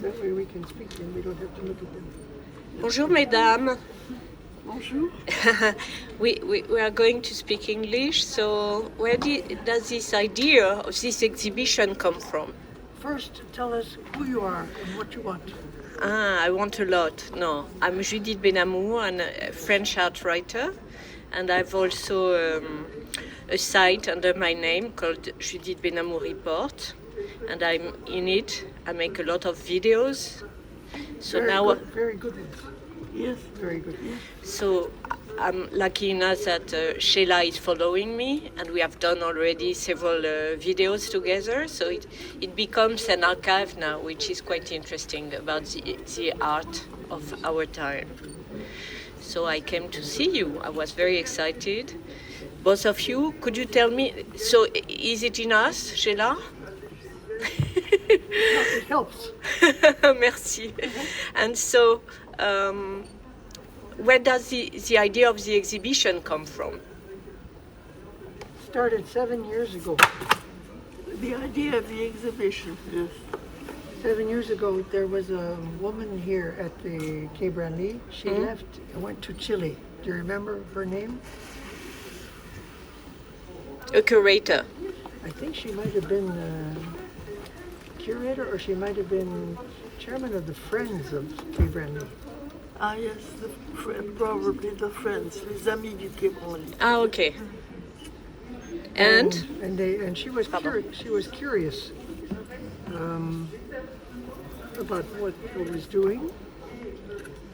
That way we can speak and we don't have to look at them. Bonjour, mesdames. Bonjour. We are going to speak English, so where does this idea of this exhibition come from? First, tell us who you are and what you want. I want a lot. No, I'm Judith Benhamou, I'm a French art writer, and I've also a site under my name called Judith Benhamou Report, and I'm in it. I make a lot of videos. So very now, good, very good ones. Yes, very good. Yes. So I'm lucky enough that Sheila is following me, and we have done already several videos together. So it becomes an archive now, which is quite interesting about the art of our time. So I came to see you. I was very excited. Both of you, could you tell me, so is it in us, Sheila? It helps. Merci. And so, where does the idea of the exhibition come from? Started 7 years ago. The idea of the exhibition, yes. 7 years ago, there was a woman here at the Quai Branly. She left and went to Chile. Do you remember her name? A curator. I think she might have been curator, or she might have been chairman of the Friends of Quai Branly. Ah yes, probably the friends, les amis du Quai Branly. Ah, okay. And she was curious about what I was doing,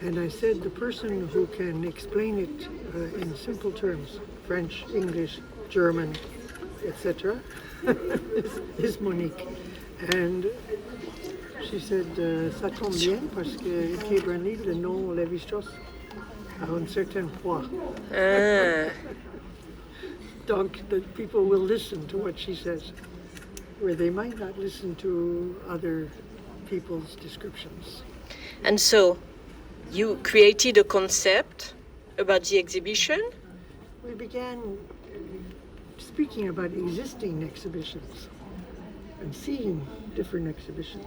and I said the person who can explain it in simple terms, French, English, German, etc., is Monique. And she said, ça tombe bien parce que Quai Branly, le nom Lévi-Strauss, a un certain poids. Donc, the people will listen to what she says, where they might not listen to other people's descriptions. And so, you created a concept about the exhibition? We began speaking about existing exhibitions and seeing different exhibitions.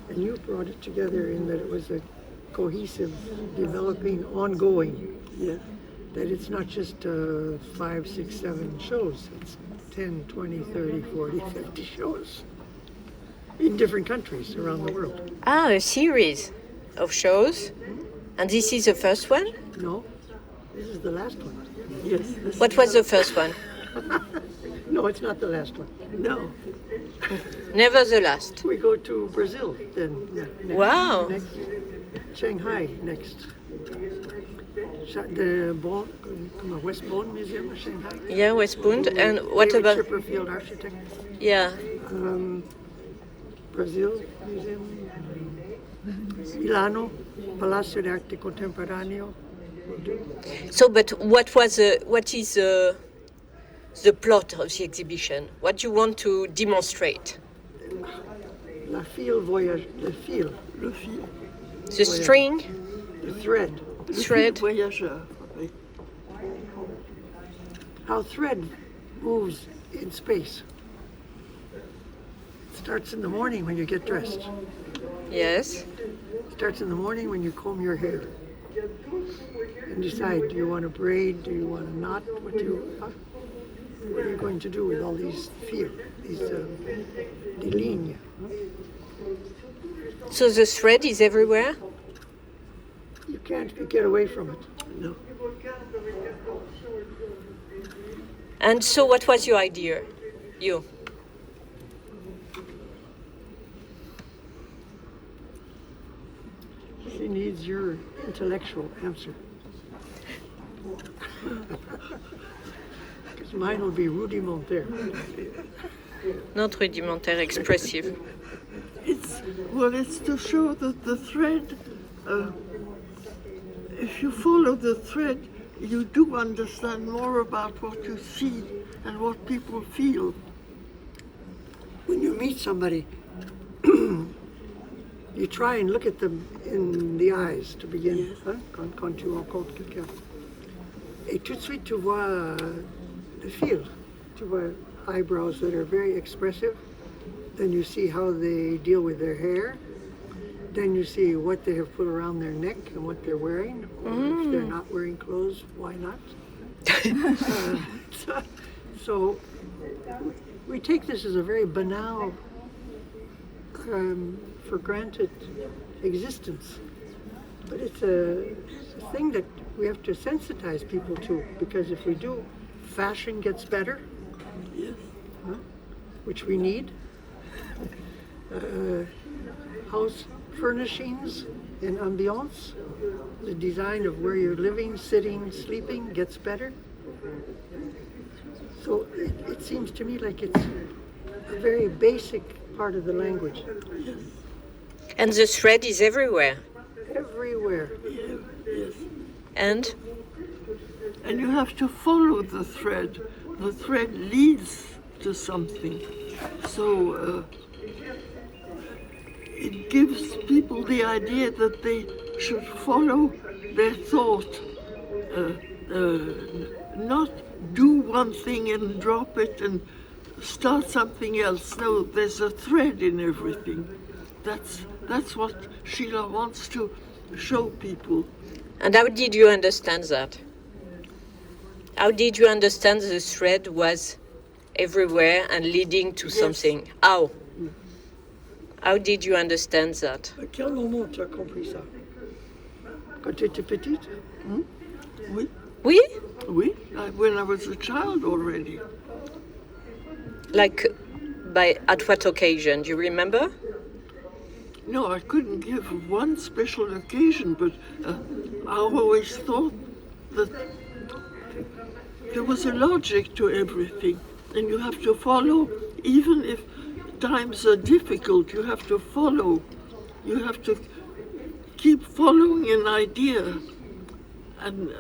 And you brought it together in that it was a cohesive, developing, ongoing. Yes. That it's not just 5, 6, 7 shows. It's 10, 20, 30, 40, 50 shows in different countries around the world. Ah, a series of shows. And this is the first one? No, this is the last one. Yes. What was the first one? No, it's not the last one. No. Never the last. We go to Brazil then. Next, Wow. Next, Shanghai next. The West Bund Museum of Shanghai. Yeah, West Bund. And what David about? Chipperfield architect. Yeah. Brazil Museum. Milano, Palazzo d'Arte Contemporaneo. So, but what is the plot of the exhibition? What do you want to demonstrate? La fil voyage, le fil. Le fil. The string? The thread. Le Thread. fil voyageur. Oui. How thread moves in space. It starts in the morning when you get dressed. Yes. It starts in the morning when you comb your hair. And decide, do you want a braid, do you want a knot, what are you going to do with all these fils, these lignes? So the thread is everywhere? You can't get away from it. No. And so what was your idea? You? She needs your intellectual answer. Because mine will be rudimentaire. Not rudimentaire, expressive. It's to show that the thread, if you follow the thread, you do understand more about what you see and what people feel. When you meet somebody, you try and look at them in the eyes to begin. Yes. Hein? Quand tu rencontres quelqu'un. Et tout de suite, tu vois the fil. Tu vois eyebrows that are very expressive. Then you see how they deal with their hair. then you see what they have put around their neck and what they're wearing. Or if they're not wearing clothes, why not? So we take this as a very banal, for granted existence. But it's a thing that we have to sensitize people to, because if we do, fashion gets better, Yes. which we need. House furnishings and ambiance, the design of where you're living, sitting, sleeping gets better. So it seems to me like it's a very basic part of the language. And the thread is everywhere. Everywhere. Yes. And And you have to follow the thread. The thread leads to something. So it gives people the idea that they should follow their thought, not do one thing and drop it and start something else. No, there's a thread in everything. That's what Sheila wants to show people. And how did you understand that? How did you understand the thread was everywhere and leading to something? How? How did you understand that? À quel moment tu as compris ça? Quand tu étais petite? Oui, Oui? oui, when I was a child already. Like, at what occasion? Do you remember? No, I couldn't give one special occasion, but I always thought that there was a logic to everything, and you have to follow, even if times are difficult, you have to follow. You have to keep following an idea and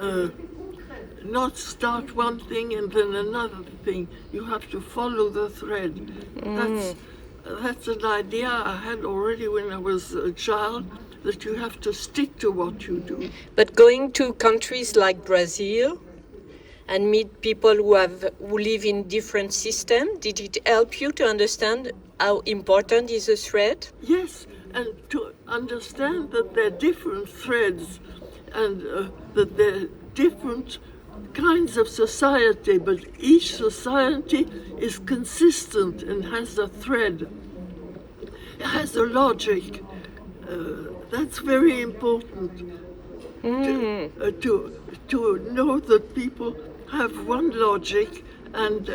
not start one thing and then another thing. You have to follow the thread. That's an idea I had already when I was a child, that you have to stick to what you do. But going to countries like Brazil and meet people who live in different systems, did it help you to understand how important is a thread? Yes, and to understand that there are different threads and that there are different kinds of society, but each society is consistent and has a thread. It has a logic. That's very important to know that people have one logic and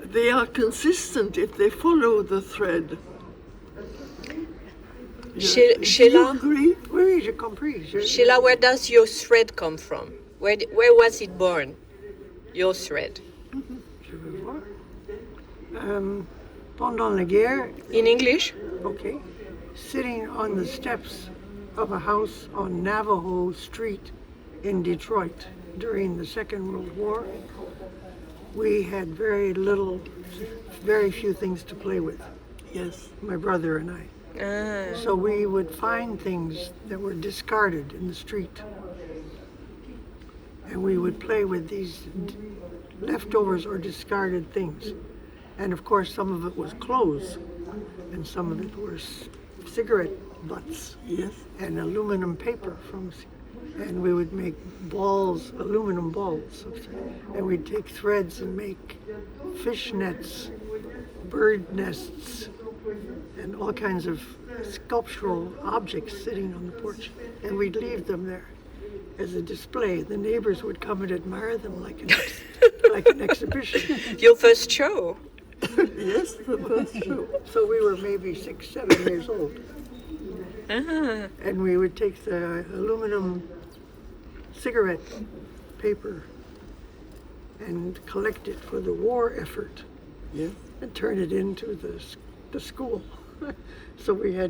they are consistent if they follow the thread. Do you Sheila, agree? Oui, j'ai compris. Sheila, where does your thread come from? Where was it born? Your thread. Je veux voir. Pendant la guerre, In English? okay, sitting on the steps of a house on Navajo Street in Detroit during the Second World War, we had very few things to play with, Yes. my brother and I. So we would find things that were discarded in the street. And we would play with these leftovers or discarded things. And of course, some of it was clothes, and some of it were cigarette butts Yes. and aluminum paper and we would make balls, aluminum balls. And we'd take threads and make fish nets, bird nests, and all kinds of sculptural objects sitting on the porch. And we'd leave them there as a display. The neighbors would come and admire them like an exhibition. Your first show? Yes, the first show. So we were maybe 6, 7 years old. And we would take the aluminum cigarette paper and collect it for the war effort. Yes. And turn it into the school. So we were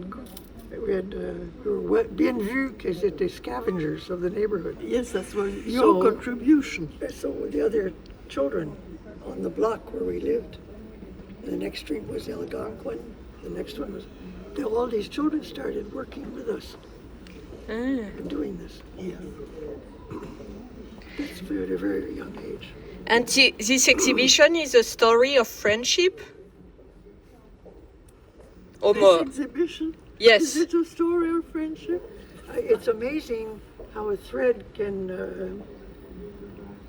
bien vu qu'ils étaient scavengers of the neighborhood. Yes, that's your contribution. So the other children on the block where we lived, the next street was Algonquin, the next one was, all these children started working with us and doing this. Yeah. It's at a very young age. And this exhibition is a story of friendship? Or This more? exhibition Yes. Is it a story of friendship? It's amazing how a thread can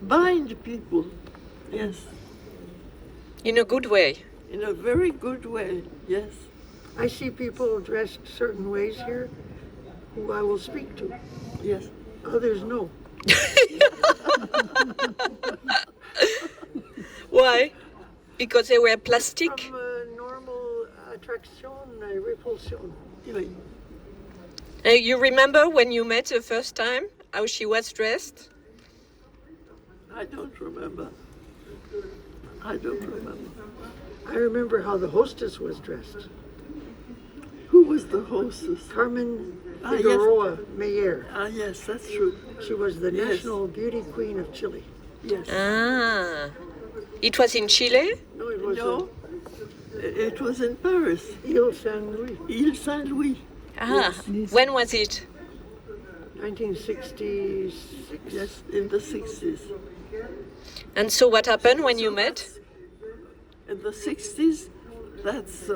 Bind people. Yes. In a good way. In a very good way. Yes. I see people dressed certain ways here who I will speak to. Yes. Others no. Why? Because they were plastic? From normal attraction, repulsion. Yes. You remember when you met the first time, how she was dressed? I don't remember. I don't remember. I remember how the hostess was dressed. Who was the hostess? Carmen Ah, yes. Figueroa Meyer. Ah, yes, that's true. She was the Yes. national beauty queen of Chile. Yes. Ah. It was in Chile? No, it was No, it was in Paris, Ile Saint Louis, Ile Saint-Louis. Ah. Yes. When was it? 1966. Yes, in the 60s. And so what happened when you met? In the 60s, that's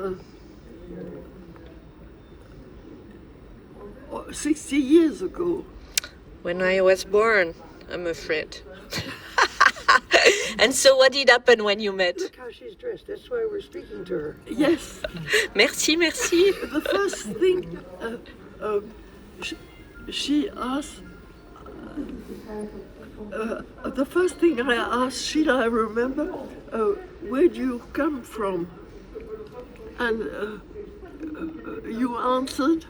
60 years ago. When I was born, I'm afraid. And so what did happen when you met? Look how she's dressed. That's why we're speaking to her. Yes, Merci, merci. the first thing she asked, the first thing I asked Sheila, I remember, where do you come from? And you answered,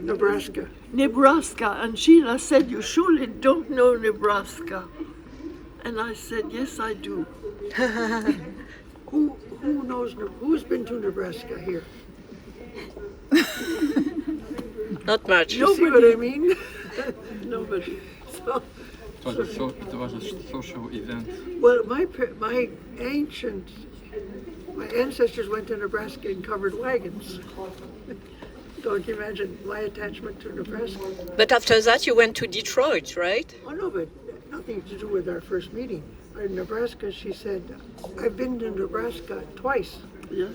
Nebraska. Nebraska. And Sheila said, you surely don't know Nebraska. And I said, yes, I do. Who knows? Who's been to Nebraska here? Not much. You see what I mean? Nobody. So, It was a social event. well, my ancestors went to Nebraska in covered wagons. Don't you imagine my attachment to Nebraska? But after that you went to Detroit, right? Oh no, but nothing to do with our first meeting. In Nebraska, she said, I've been to Nebraska twice. Yes.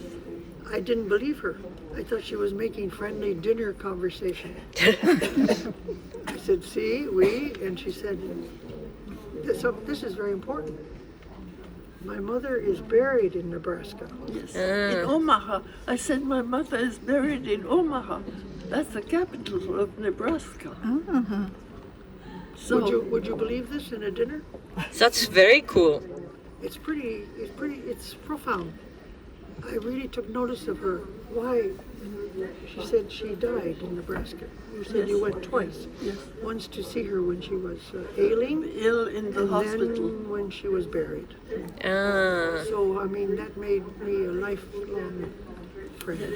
I didn't believe her. I thought she was making friendly dinner conversation. I said, see, we, and she said, this is very important. My mother is buried in Nebraska. Yes. In Omaha. I said, my mother is buried in Omaha. That's the capital of Nebraska. Uh-huh. So, Would you believe this in a dinner? That's very cool. It's profound. I really took notice of her. Why? She said she died in Nebraska. You said you went twice. Yes. Once to see her when she was ailing, ill in the and hospital. then when she was buried. Ah. So, I mean, that made me a lifelong friend.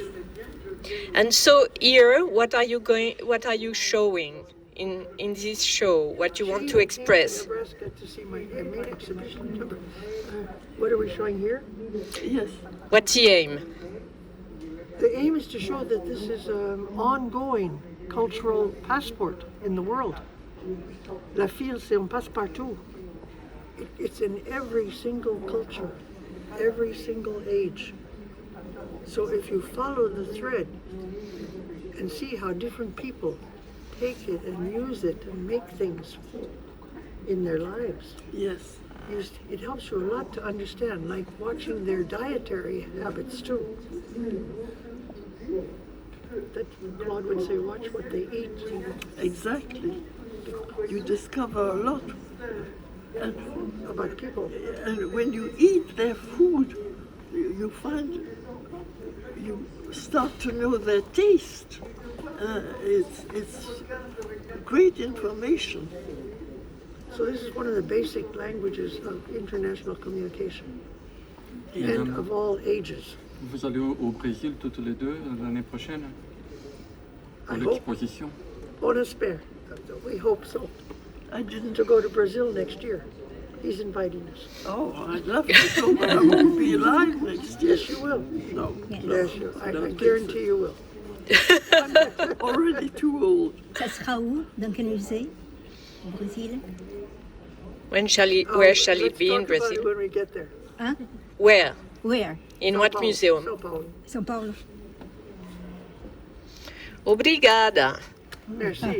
And so here, what are you showing in this show? What you want to express? Came to Nebraska to see my main exhibition. What are we showing here? Yes. What's the aim? The aim is to show that this is an ongoing cultural passport in the world. La fille, c'est un passe-partout. It's in every single culture, every single age. So if you follow the thread and see how different people take it and use it and make things in their lives, Yes. it helps you a lot to understand, like watching their dietary habits too. That Claude would say, watch what they eat. Exactly. You discover a lot. And, About people. and when you eat their food, you find, you start to know their taste. It's great information. So this is one of the basic languages of international communication, and of all ages. Vous allez au Brésil toutes les deux l'année prochaine pour I hope. l'exposition. On espère. We hope so. I didn't. To go to Brazil next year. He's inviting us. Oh, I'd love to go, but I won't be alive next year. Yes, you will. No, Yes, you. I don't think guarantee you will. I'm already too old. Ça sera où? Dans quel musée? Au Brésil? Where shall it Let's be in talk about it Brazil? when we get there. Hein? Where? Where? In São what Paulo, museum? São Paulo. São Paulo. Obrigada. Merci.